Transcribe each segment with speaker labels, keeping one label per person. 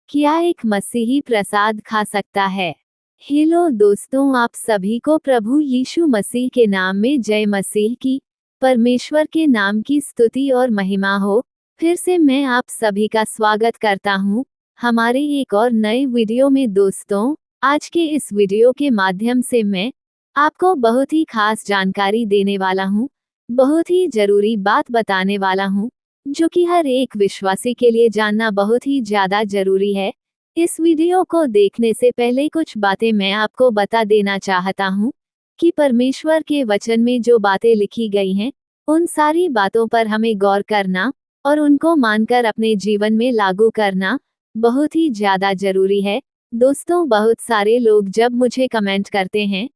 Speaker 1: क्या एक मसीही प्रसाद खा सकता है? हेलो दोस्तों, आप सभी को प्रभु यीशु मसीह के नाम में जय मसीह की। परमेश्वर के नाम की स्तुति और महिमा हो। फिर से मैं आप सभी का स्वागत करता हूँ हमारे एक और नए वीडियो में। दोस्तों, आज के इस वीडियो के माध्यम से मैं आपको बहुत ही खास जानकारी देने वाला हूँ, बहुत ही जरूरी बात बताने वाला हूँ, जो कि हर एक विश्वासी के लिए जानना बहुत ही ज्यादा जरूरी है। इस वीडियो को देखने से पहले कुछ बातें मैं आपको बता देना चाहता हूँ कि परमेश्वर के वचन में जो बातें लिखी गई हैं, उन सारी बातों पर हमें गौर करना और उनको मानकर अपने जीवन में लागू करना बहुत ही ज्यादा जरूरी है। दोस्तों, बहुत सारे लोग जब मुझे कमेंट करते हैं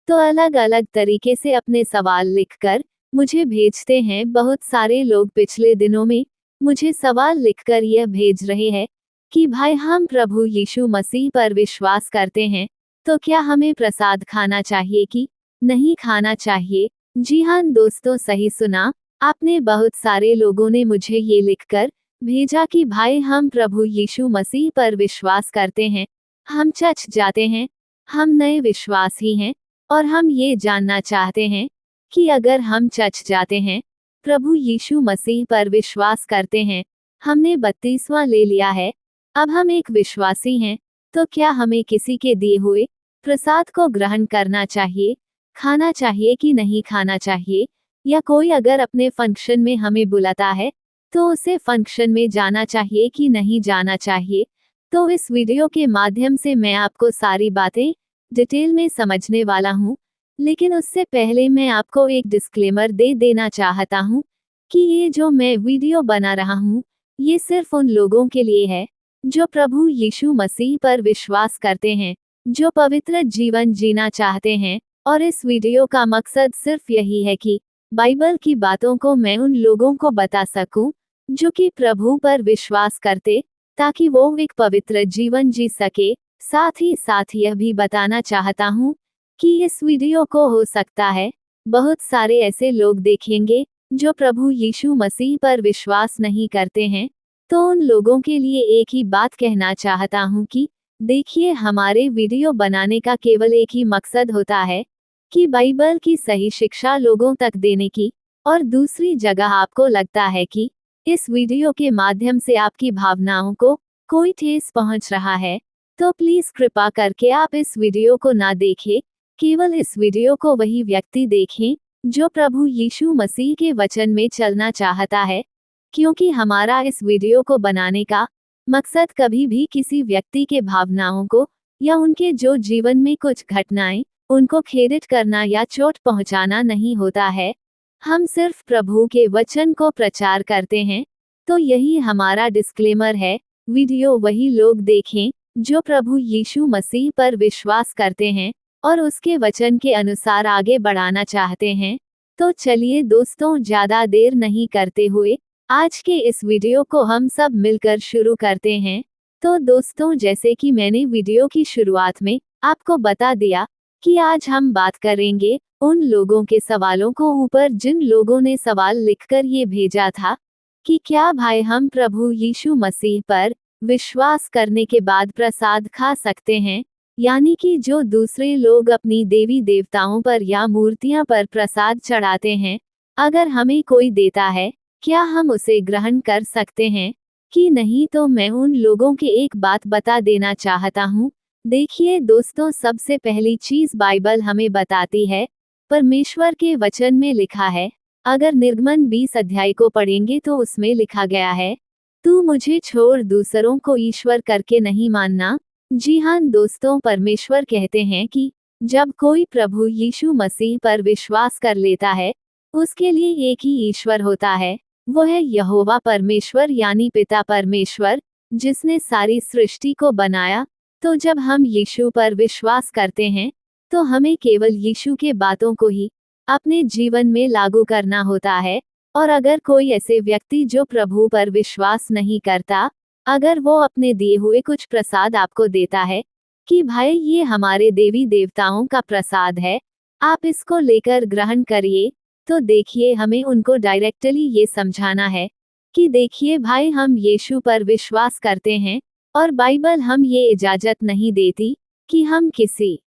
Speaker 1: तो अलग अलग तरीके से अपने सवाल लिखकर मुझे भेजते हैं। बहुत सारे लोग पिछले दिनों में मुझे सवाल लिखकर यह भेज रहे हैं कि भाई, हम प्रभु यीशु मसीह पर विश्वास करते हैं, तो क्या हमें प्रसाद खाना चाहिए कि नहीं खाना चाहिए? जी हाँ दोस्तों, सही सुना आपने। बहुत सारे लोगों ने मुझे ये लिखकर भेजा कि भाई, हम प्रभु यीशु मसीह पर विश्वास करते हैं, हम चर्च जाते हैं, हम नए विश्वासी हैं और हम ये जानना चाहते हैं कि अगर हम चर्च जाते हैं, प्रभु यीशु मसीह पर विश्वास करते हैं, हमने बपतिस्मा ले लिया है, अब हम एक विश्वासी हैं, तो क्या हमें किसी के दिए हुए प्रसाद को ग्रहण करना चाहिए, खाना चाहिए कि नहीं खाना चाहिए? या कोई अगर अपने फंक्शन में हमें बुलाता है तो उसे फंक्शन में जाना चाहिए कि नहीं जाना चाहिए? तो इस वीडियो के माध्यम से मैं आपको सारी बातें डिटेल में समझने वाला हूँ। लेकिन उससे पहले मैं आपको एक डिस्क्लेमर दे देना चाहता हूँ कि ये जो मैं वीडियो बना रहा हूँ, ये सिर्फ उन लोगों के लिए है जो प्रभु यीशु मसीह पर विश्वास करते हैं, जो पवित्र जीवन जीना चाहते हैं। और इस वीडियो का मकसद सिर्फ यही है कि बाइबल की बातों को मैं उन लोगों को बता सकूं जो कि प्रभु पर विश्वास करते, ताकि वो एक पवित्र जीवन जी सके। साथ ही साथ यह भी बताना चाहता हूँ कि इस वीडियो को हो सकता है बहुत सारे ऐसे लोग देखेंगे जो प्रभु यीशु मसीह पर विश्वास नहीं करते हैं। तो उन लोगों के लिए एक ही बात कहना चाहता हूँ कि देखिए, हमारे वीडियो बनाने का केवल एक ही मकसद होता है कि बाइबल की सही शिक्षा लोगों तक देने की। और दूसरी जगह आपको लगता है कि इस वीडियो के माध्यम से आपकी भावनाओं को कोई ठेस पहुंच रहा है, तो प्लीज कृपा करके आप इस वीडियो को ना देखें। केवल इस वीडियो को वही व्यक्ति देखें जो प्रभु यीशु मसीह के वचन में चलना चाहता है, क्योंकि हमारा इस वीडियो को बनाने का मकसद कभी भी किसी व्यक्ति के भावनाओं को या उनके जो जीवन में कुछ घटनाएं उनको खेदित करना या चोट पहुंचाना नहीं होता है। हम सिर्फ प्रभु के वचन को प्रचार करते हैं। तो यही हमारा डिस्क्लेमर है। वीडियो वही लोग देखें जो प्रभु यीशु मसीह पर विश्वास करते हैं और उसके वचन के अनुसार आगे बढ़ाना चाहते हैं। तो चलिए दोस्तों, ज्यादा देर नहीं करते हुए आज के इस वीडियो को हम सब मिलकर शुरू करते हैं। तो दोस्तों, जैसे कि मैंने वीडियो की शुरुआत में आपको बता दिया कि आज हम बात करेंगे उन लोगों के सवालों को ऊपर, जिन लोगों ने सवाल लिखकर ये भेजा था कि क्या भाई, हम प्रभु यीशु मसीह पर विश्वास करने के बाद प्रसाद खा सकते हैं? यानी कि जो दूसरे लोग अपनी देवी देवताओं पर या मूर्तियां पर प्रसाद चढ़ाते हैं, अगर हमें कोई देता है, क्या हम उसे ग्रहण कर सकते हैं कि नहीं? तो मैं उन लोगों के एक बात बता देना चाहता हूँ। देखिए दोस्तों, सबसे पहली चीज बाइबल हमें बताती है, परमेश्वर के वचन में लिखा है। अगर निर्गमन 20 अध्याय को पढ़ेंगे तो उसमें लिखा गया है, तू मुझे छोड़ दूसरों को ईश्वर करके नहीं मानना। जी हाँ दोस्तों, परमेश्वर कहते हैं कि जब कोई प्रभु यीशु मसीह पर विश्वास कर लेता है, उसके लिए एक ही ईश्वर होता है, वो है यहोवा परमेश्वर, यानी पिता परमेश्वर, जिसने सारी सृष्टि को बनाया। तो जब हम यीशु पर विश्वास करते हैं तो हमें केवल यीशु के बातों को ही अपने जीवन में लागू करना होता है। और अगर कोई ऐसे व्यक्ति जो प्रभु पर विश्वास नहीं करता, अगर वो अपने दिए हुए कुछ प्रसाद आपको देता है कि भाई, ये हमारे देवी देवताओं का प्रसाद है, आप इसको लेकर ग्रहण करिए, तो देखिए, हमें उनको डायरेक्टली ये समझाना है कि देखिए भाई, हम यीशु पर विश्वास करते हैं और बाइबल हम ये इजाजत नहीं देती कि हम किसी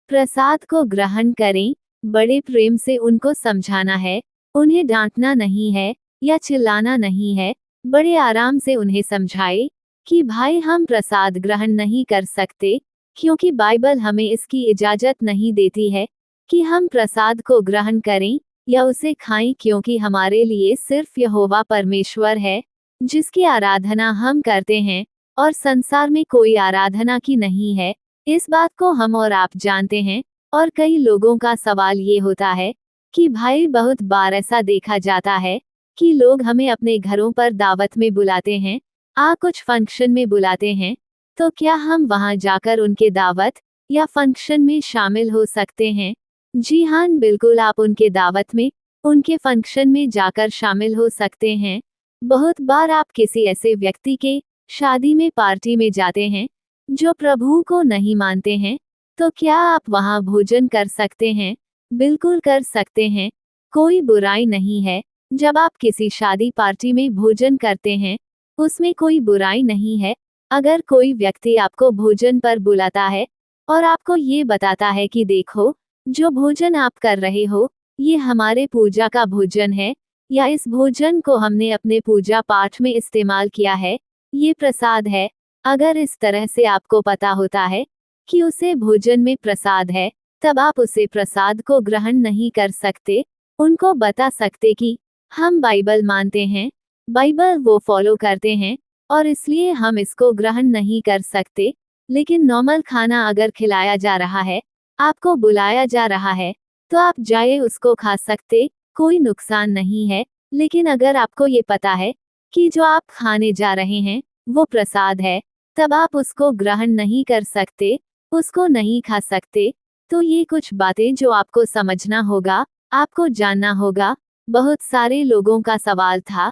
Speaker 1: प्रसाद को ग्रहण करें। बड़े प्रेम से उनको समझाना है, उन्हें डांटना नहीं है या चिल्लाना नहीं है। बड़े आराम से उन्हें समझाए कि भाई हम प्रसाद ग्रहण नहीं कर सकते, क्योंकि बाइबल हमें इसकी इजाजत नहीं देती है कि हम प्रसाद को ग्रहण करें या उसे खाएं, क्योंकि हमारे लिए सिर्फ यहोवा परमेश्वर है जिसकी आराधना हम करते हैं, और संसार में कोई आराधना की नहीं है। इस बात को हम और आप जानते हैं। और कई लोगों का सवाल ये होता है कि भाई बहुत बार ऐसा देखा जाता है कि लोग हमें अपने घरों पर दावत में बुलाते हैं, कुछ फंक्शन में बुलाते हैं, तो क्या हम वहां जाकर उनके दावत या फंक्शन में शामिल हो सकते हैं? जी हाँ, बिल्कुल, आप उनके दावत में, उनके फंक्शन में जाकर शामिल हो सकते हैं। बहुत बार आप किसी ऐसे व्यक्ति के शादी में, पार्टी में जाते हैं जो प्रभु को नहीं मानते हैं, तो क्या आप वहां भोजन कर सकते हैं? बिल्कुल कर सकते हैं, कोई बुराई नहीं है। जब आप किसी शादी पार्टी में भोजन करते हैं, उसमें कोई बुराई नहीं है। अगर कोई व्यक्ति आपको भोजन पर बुलाता है और आपको ये बताता है कि देखो, जो भोजन आप कर रहे हो, ये हमारे पूजा का भोजन है, या इस भोजन को हमने अपने पूजा पाठ में इस्तेमाल किया है, ये प्रसाद है। अगर इस तरह से आपको पता होता है कि उसे भोजन में प्रसाद है, तब आप उसे प्रसाद को ग्रहण नहीं कर सकते। उनको बता सकते कि हम बाइबल मानते हैं, बाइबल वो फॉलो करते हैं, और इसलिए हम इसको ग्रहण नहीं कर सकते। लेकिन नॉर्मल खाना अगर खिलाया जा रहा है, आपको बुलाया जा रहा है, तो आप जाए उसको खा सकते, कोई नुकसान नहीं है। लेकिन अगर आपको ये पता है कि जो आप खाने जा रहे हैं वो प्रसाद है, तब आप उसको ग्रहण नहीं कर सकते, उसको नहीं खा सकते। तो ये कुछ बातें जो आपको समझना होगा, आपको जानना होगा। बहुत सारे लोगों का सवाल था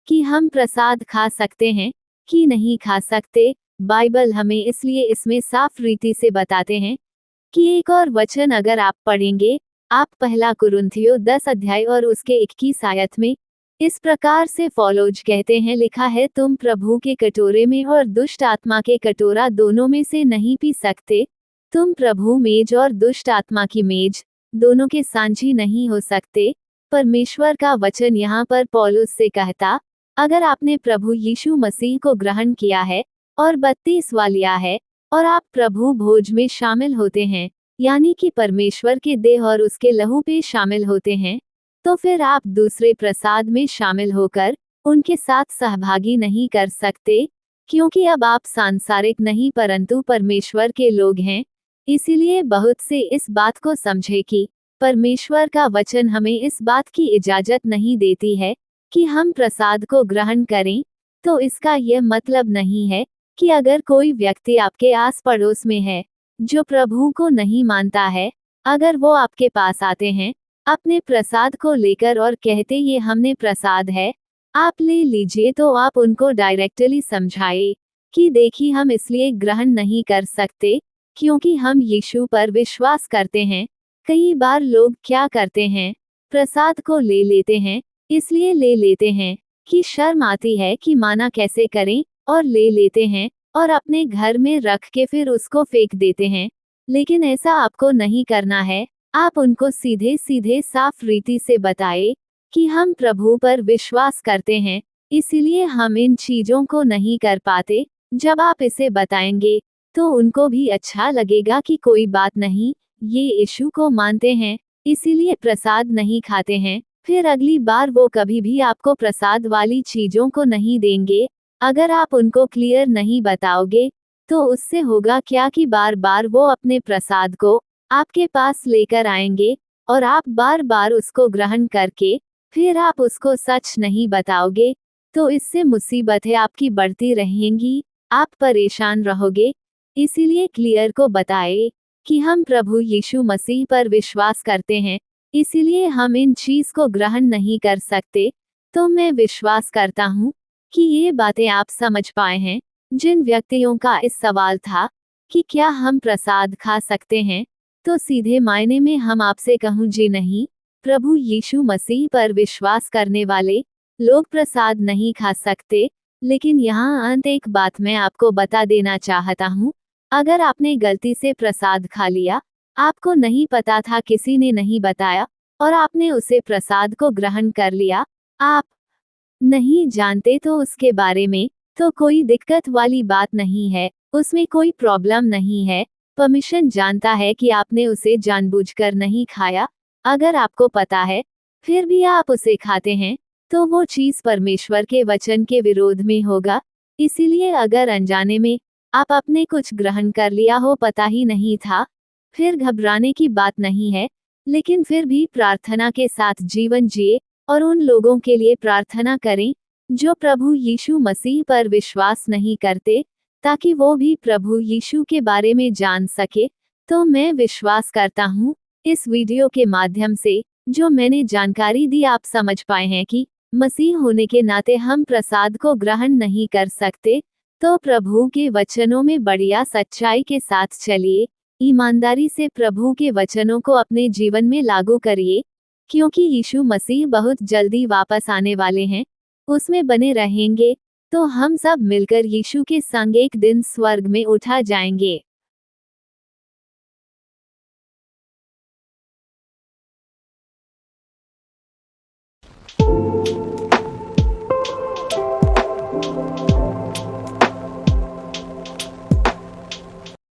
Speaker 1: कि हम प्रसाद खा सकते हैं कि नहीं खा सकते। बाइबल हमें इसलिए इसमें साफ रीति से बताते हैं कि एक और वचन अगर आप पढ़ेंगे, आप पहला कुरिन्थियों 10 अध्याय और उसके 21 आयत में इस प्रकार से फॉलोज कहते हैं, लिखा है, तुम प्रभु के कटोरे में और दुष्ट आत्मा के कटोरा दोनों में से नहीं पी सकते। तुम प्रभु मेज और दुष्ट आत्मा की मेज दोनों के साझी नहीं हो सकते। परमेश्वर का वचन यहाँ पर पौलुस से कहता, अगर आपने प्रभु यीशु मसीह को ग्रहण किया है और बपतिस्मा लिया है और आप प्रभु भोज में शामिल होते हैं, यानी कि परमेश्वर के देह और उसके लहू पे शामिल होते हैं, तो फिर आप दूसरे प्रसाद में शामिल होकर उनके साथ सहभागी नहीं कर सकते, क्योंकि अब आप सांसारिक नहीं परंतु परमेश्वर के लोग हैं। इसीलिए बहुत से इस बात को समझे कि परमेश्वर का वचन हमें इस बात की इजाजत नहीं देती है कि हम प्रसाद को ग्रहण करें। तो इसका यह मतलब नहीं है कि अगर कोई व्यक्ति आपके आस पड़ोस में है जो प्रभु को नहीं मानता है, अगर वो आपके पास आते हैं अपने प्रसाद को लेकर और कहते ये हमने प्रसाद है, आप ले लीजिए, तो आप उनको डायरेक्टली समझाए कि देखिए, हम इसलिए ग्रहण नहीं कर सकते क्योंकि हम यीशु पर विश्वास करते हैं। कई बार लोग क्या करते हैं, प्रसाद को ले लेते हैं, इसलिए ले लेते हैं कि शर्म आती है कि माना कैसे करें, और ले लेते हैं और अपने घर में रख के फिर उसको फेंक देते हैं। लेकिन ऐसा आपको नहीं करना है। आप उनको सीधे सीधे साफ रीति से बताए कि हम प्रभु पर विश्वास करते हैं, इसीलिए हम इन चीजों को नहीं कर पाते। जब आप इसे बताएंगे तो उनको भी अच्छा लगेगा कि कोई बात नहीं, ये यीशु को मानते हैं, इसीलिए प्रसाद नहीं खाते हैं। फिर अगली बार वो कभी भी आपको प्रसाद वाली चीजों को नहीं देंगे। अगर आप उनको क्लियर नहीं बताओगे तो उससे होगा क्या कि बार बार वो अपने प्रसाद को आपके पास लेकर आएंगे और आप बार बार उसको ग्रहण करके फिर आप उसको सच नहीं बताओगे, तो इससे मुसीबतें आपकी बढ़ती रहेंगी, आप परेशान रहोगे। इसीलिए क्लियर को बताए कि हम प्रभु यीशु मसीह पर विश्वास करते हैं, इसीलिए हम इन चीज को ग्रहण नहीं कर सकते। तो मैं विश्वास करता हूँ कि ये बातें आप समझ पाए हैं। जिन व्यक्तियों का इस सवाल था कि क्या हम प्रसाद खा सकते हैं, तो सीधे मायने में हम आपसे कहूँ, जी नहीं, प्रभु यीशु मसीह पर विश्वास करने वाले लोग प्रसाद नहीं खा सकते। लेकिन यहाँ अंत एक बात मैं आपको बता देना चाहता हूँ, अगर आपने गलती से प्रसाद खा लिया, आपको नहीं पता था, किसी ने नहीं बताया, और आपने उसे प्रसाद को ग्रहण कर लिया, आप नहीं जानते तो उसके बारे में, तो कोई दिक्कत वाली बात नहीं है, उसमें कोई प्रॉब्लम नहीं है। परमिशन जानता है कि आपने उसे जानबूझकर नहीं खाया। अगर आपको पता है, फिर भी आप उसे खाते हैं, तो वो चीज परमेश्वर के वचन के विरोध में होगा। इसीलिए अगर अनजाने में आप अपने कुछ ग्रहण कर लिया हो, पता ही नहीं था, फिर घबराने की बात नहीं है, लेकिन फिर भी प्रार्थना के साथ जीवन जिए और उन लोगों के लिए प्रार्थना करें जो प्रभु यीशु मसीह पर विश्वास नहीं करते, ताकि वो भी प्रभु यीशु के बारे में जान सके। तो मैं विश्वास करता हूँ, इस वीडियो के माध्यम से जो मैंने जानकारी दी, आप समझ पाए हैं कि मसीह होने के नाते हम प्रसाद को ग्रहण नहीं कर सकते। तो प्रभु के वचनों में बढ़िया सच्चाई के साथ चलिए, ईमानदारी से प्रभु के वचनों को अपने जीवन में लागू करिए, क्योंकि यीशु मसीह बहुत जल्दी वापस आने वाले हैं। उसमें बने रहेंगे, तो हम सब मिलकर यीशु के संग एक दिन स्वर्ग में उठा जाएंगे।